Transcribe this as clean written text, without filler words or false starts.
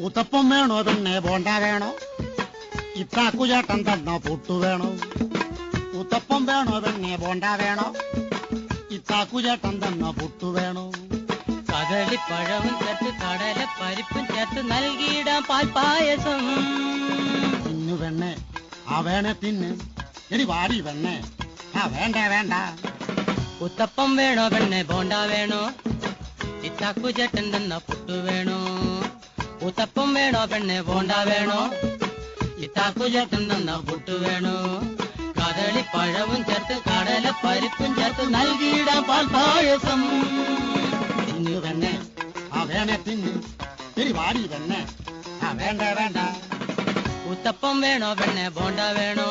ഉത്തപ്പം വേണോ പിന്നെ ബോണ്ട വേണോ? ഇത്താക്കുചേട്ടൻ തന്ന പുട്ടു വേണോ? ഉത്തപ്പം വേണോ പിന്നെ ബോണ്ട വേണോ? ഇത്താക്കുചേട്ടൻ തന്ന പുട്ടു വേണോ? കദളിപ്പഴവും ചേർത്ത് കടല പരിപ്പും ചേർത്ത് നൽകിയിടാം പാൽപ്പായസം. തിന്നു വെണ്ണേ, ആ വേണേ തിന്ന്. എടി വാടി വെണ്ണേ, ആ വേണ്ട വേണ്ട. ഉത്തപ്പം വേണോ പെണ്ണെ ബോണ്ട വേണോ? ഇത്താക്കുചേട്ടൻ തന്ന പുട്ടു വേണോ? ഉത്തപ്പം വേണോ പെണ്ണെ ബോണ്ട വേണോ? ഇത്താക്കുചേട്ടൻ തന്ന പുട്ടു വേണോ? കദളിപ്പഴവും ചേർത്ത് കടല പരിപ്പും ചേർത്ത് നൽകിയിടാം പാൽപ്പായസം. തിന്നു വെണ്ണേ, ആ വേണേ തിന്ന്. എടി വാടി വെണ്ണേ, ആ വേണ്ട വേണ്ട. ഉത്തപ്പം വേണോ പെണ്ണെ ബോണ്ട വേണോ?